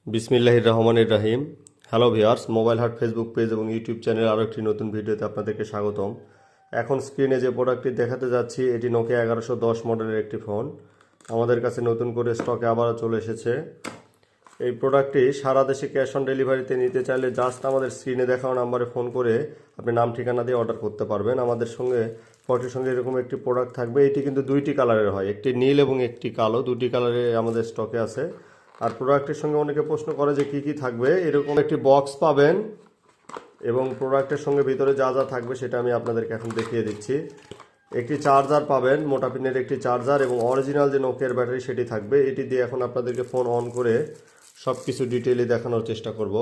বিসমিল্লাহির রহমানির রহিম। Hello viewers, mobile হাট ফেসবুক পেজ এবং ইউটিউব চ্যানেল আরও একটি নতুন ভিডিওতে আপনাদেরকে স্বাগতম। এখন স্ক্রিনে যে প্রোডাক্টটি দেখাতে যাচ্ছি এটি নোকিয়া 1110 মডেলের একটি ফোন। আমাদের কাছে নতুন করে স্টকে আবারও চলে এসেছে। এই প্রোডাক্টটি সারা দেশে ক্যাশ অন ডেলিভারিতে নিতে চাইলে জাস্ট আমাদের স্ক্রিনে দেখানো নাম্বারে ফোন করে আপনি নাম ঠিকানা দিয়ে অর্ডার করতে পারবেন। আমাদের সঙ্গে ফটোর সঙ্গে এরকম একটি প্রোডাক্ট থাকবে। এটি কিন্তু দুইটি কালারের হয়, একটি নীল এবং একটি কালো, দুটি কালারে আমাদের স্টকে আছে। আর প্রোডাক্টের সঙ্গে অনেকে প্রশ্ন করে যে কি কি থাকবে। এরকম একটি বক্স পাবেন এবং প্রোডাক্টের সঙ্গে ভিতরে যা যা থাকবে সেটা আমি আপনাদেরকে এখন দেখিয়ে দিচ্ছি। একটি চার্জার পাবেন, মোটা পিনের একটি চার্জার, এবং অরিজিনাল যে নোকিয়ার ব্যাটারি সেটি থাকবে। এটি দিয়ে এখন আপনাদেরকে ফোন অন করে সব কিছু ডিটেইলে দেখানোর চেষ্টা করব।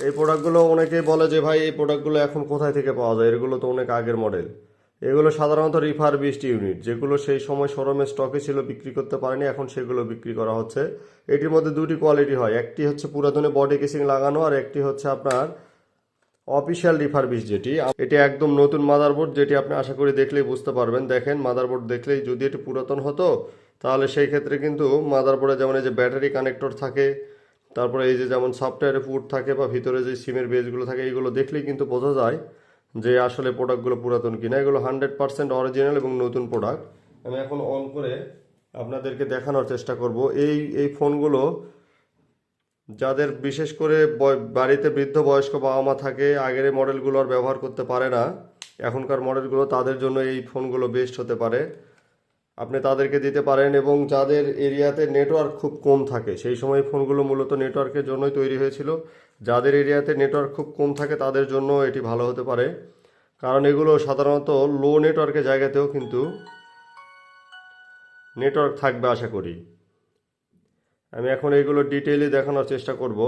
এই প্রোডাক্টগুলো অনেকেই বলে যে ভাই এই প্রোডাক্টগুলো এখন কোথায় থেকে পাওয়া যায়, এগুলো তো অনেক আগের মডেল। এগুলো সাধারণত রিফারবিশড ইউনিট, যেগুলো সেই সময় শোরুমে স্টকে ছিল, বিক্রি করতে পারেনি, এখন সেগুলো বিক্রি করা হচ্ছে। এটির মধ্যে দুটি কোয়ালিটি হয়, একটি হচ্ছে পুরাতনে বডি কেসিং লাগানো, আর একটি হচ্ছে আপনার অফিসিয়াল রিফারবিশ, যেটি এটি একদম নতুন মাদারবোর্ড, যেটি আপনি আশা করি দেখলেই বুঝতে পারবেন। দেখেন মাদারবোর্ড দেখলেই, যদি এটি পুরাতন হতো তাহলে সেই ক্ষেত্রে কিন্তু মাদারবোর্ডে যেমন এই যে ব্যাটারি কানেক্টর থাকে, তারপরে এই যে যেমন সফটওয়্যারে পুট থাকে বা ভিতরে যে সিমের বেজগুলো থাকে, এইগুলো দেখলেই কিন্তু বোঝা যায় যে আসলে প্রোডাক্টগুলো পুরাতন কিনা। এগুলো 100% অরিজিনাল এবং নতুন প্রোডাক্ট। আমি এখন অন করে আপনাদেরকে দেখানোর চেষ্টা করব। এই ফোনগুলো যাদের বিশেষ করে বাড়িতে বৃদ্ধ বয়স্ক বাবা মা থাকে, আগের এই মডেলগুলো আর ব্যবহার করতে পারে না, এখনকার মডেলগুলো, তাদের জন্য এই ফোনগুলো বেস্ট হতে পারে। আপনি তাদেরকে দিতে পারেন। এবং যাদের এরিয়াতে নেটওয়ার্ক খুব কম থাকে, সেই সময় ফোনগুলো মূলত নেটওয়ার্কের জন্যই তৈরি হয়েছিল। যাদের এরিয়াতে নেটওয়ার্ক খুব কম থাকে তাদের জন্য এটি ভালো হতে পারে, কারণ এগুলো সাধারণত লো নেটওয়ার্কের জায়গাতেও কিন্তু নেটওয়ার্ক থাকবে আশা করি। আমি এখন এইগুলো ডিটেইলে দেখানোর চেষ্টা করব।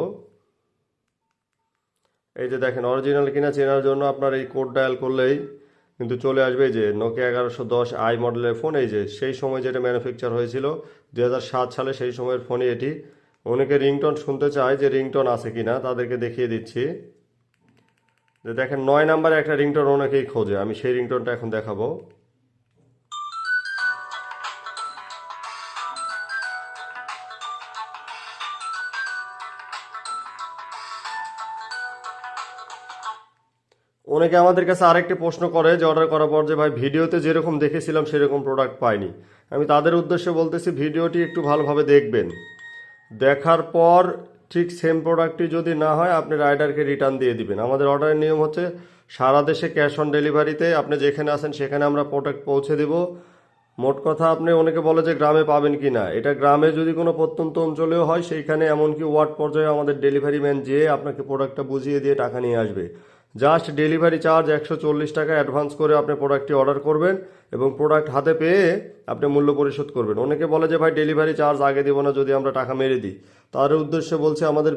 এই যে দেখেন, অরিজিনাল কিনা চেনার জন্য আপনার এই কোড ডায়াল করলেই কিন্তু চলে আসবে। এই যে নোকিয়া 1110i মডেলের ফোন, এই যে সেই সময় যেটা ম্যানুফ্যাকচার হয়েছিল 2007 সালে, সেই সময়ের ফোনই এটি। অনেকে রিংটোন শুনতে চায় যে রিংটোন আছে কিনা, তাদেরকে দেখিয়ে দিচ্ছি। যে দেখেন 9 নাম্বারে একটা রিংটোন অনেকেই খোঁজে, আমি সেই রিংটোনটা এখন দেখাবো। অনেকে আমাদের কাছে আরেকটি প্রশ্ন করে যে অর্ডার করার পর যে ভাই ভিডিওতে যেরকম দেখেছিলাম সেরকম প্রোডাক্ট পাইনি। আমি তাদের উদ্দেশ্যে বলতেছি, ভিডিওটি একটু ভালোভাবে দেখবেন। দেখার পর ঠিক সেম প্রোডাক্টটি যদি না হয় আপনি রাইডারকে রিটার্ন দিয়ে দিবেন। আমাদের অর্ডারের নিয়ম হচ্ছে সারা দেশে ক্যাশ অন ডেলিভারিতে, আপনি যেখানে আছেন সেখানে আমরা প্রোডাক্ট পৌঁছে দেব। মোট কথা, আপনি অনেকে বলে যে গ্রামে পাবেন কি না, এটা গ্রামে যদি কোনো প্রত্যন্ত অঞ্চলেও হয় সেইখানে এমনকি ওয়ার্ড পর্যায়ে আমাদের ডেলিভারি ম্যান যেয়ে আপনাকে প্রোডাক্টটা বুঝিয়ে দিয়ে টাকা নিয়ে আসবে। জাস্ট ডেলিভারি চার্জ 140 টাকা অ্যাডভান্স করে আপনি প্রোডাক্টটি অর্ডার করবেন এবং প্রোডাক্ট হাতে পেয়ে আপনি মূল্য পরিশোধ করবেন। অনেকে বলে যে ভাই ডেলিভারি চার্জ আগে দেবো না যদি আমরা টাকা মেরে দিই। তার উদ্দেশ্যে বলছে, আমাদের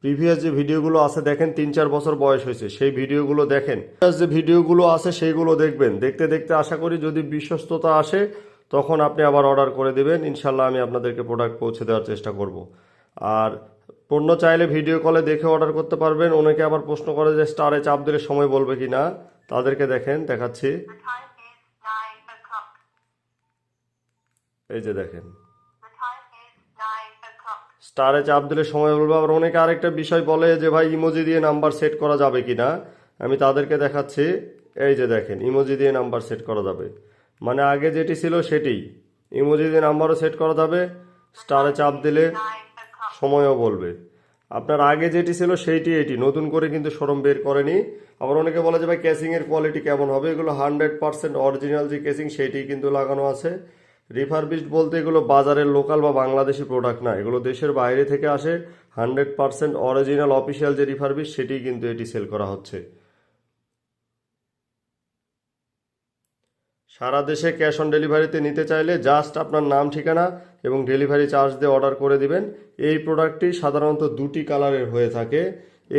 প্রিভিয়াস যে ভিডিওগুলো আছে দেখেন, 3-4 বছর বয়স হয়েছে, সেই ভিডিওগুলো দেখেন। যে ভিডিওগুলো আছে সেইগুলো দেখবেন। দেখতে দেখতে আশা করি যদি বিশ্বস্ততা আসে তখন আপনি আবার অর্ডার করে দেবেন। ইনশাল্লাহ আমি আপনাদেরকে প্রোডাক্ট পৌঁছে দেওয়ার চেষ্টা করব। আর পণ্য চাইলে ভিডিও কলে দেখে অর্ডার করতে পারবেন। অনেকে আবার প্রশ্ন করে যে স্টারে চাপ দিলে সময় বলবে কি না, তাদেরকে দেখেন দেখাচ্ছি। এই যে দেখেন, স্টারে চাপ দিলে সময় বলবো। আবার অনেকে আরেকটা বিষয় বলে যে ভাই ইমোজি দিয়ে নাম্বার সেট করা যাবে কি না, আমি তাদেরকে দেখাচ্ছি। এই যে দেখেন, ইমোজি দিয়ে নাম্বার সেট করা যাবে, মানে আগে যেটি ছিল সেটি। ইমোজি দিয়ে নাম্বারও সেট করা যাবে, স্টারে চাপ দিলে সময়ও বলবে। আপনার আগে যেটি ছিল সেইটি, এটি নতুন করে কিন্তু শোরুম বের করেনি। আবার অনেকে বলে যে ভাই কেসিংয়ের কোয়ালিটি কেমন হবে, এগুলো 100% অরিজিনাল যে কেসিং সেইটি কিন্তু লাগানো আছে। রিফারবিশড বলতে এগুলো বাজারের লোকাল বা বাংলাদেশি প্রোডাক্ট না, এগুলো দেশের বাইরে থেকে আসে। 100% অরিজিনাল অফিসিয়াল যে রিফারবিশ সেটি কিন্তু এটি সেল করা হচ্ছে। সারা দেশে ক্যাশ অন ডেলিভারিতে নিতে চাইলে জাস্ট আপনার নাম ঠিকানা এবং ডেলিভারি চার্জ দিয়ে অর্ডার করে দিবেন। এই প্রোডাক্টটি সাধারণত দুটি কালারের হয়ে থাকে,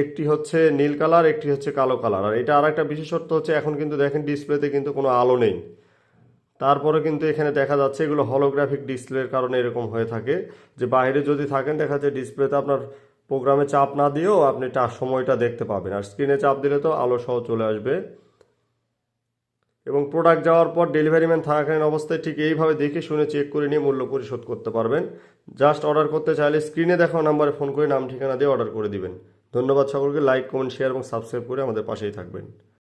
একটি হচ্ছে নীল কালার, একটি হচ্ছে কালো কালার। আর এটা আর একটা বিশেষত্ব হচ্ছে, এখন কিন্তু দেখেন ডিসপ্লেতে কিন্তু কোনো আলো নেই, তারপরে কিন্তু এখানে দেখা যাচ্ছে এগুলো হলোগ্রাফিক ডিসপ্লের কারণে এরকম হয়ে থাকে। যে বাইরে যদি থাকেন দেখা যাচ্ছে ডিসপ্লেতে আপনার প্রোগ্রামে চাপ না দিয়েও আপনি সময়টা দেখতে পাবেন, আর স্ক্রিনে চাপ দিলে তো আলো সহ চলে আসবে। এবং প্রোডাক্ট যাওয়ার পর ডেলিভারি ম্যান থাকাকালীন অবস্থায় ঠিক এইভাবে দেখে শুনে চেক করে নিয়ে মূল্য পরিশোধ করতে পারবেন। জাস্ট অর্ডার করতে চাইলে স্ক্রিনে দেখানো নাম্বারে ফোন করে নাম ঠিকানা দিয়ে অর্ডার করে দিবেন। ধন্যবাদ সকলকে। লাইক, কমেন্ট, শেয়ার এবং সাবস্ক্রাইব করে আমাদের পাশেই থাকবেন।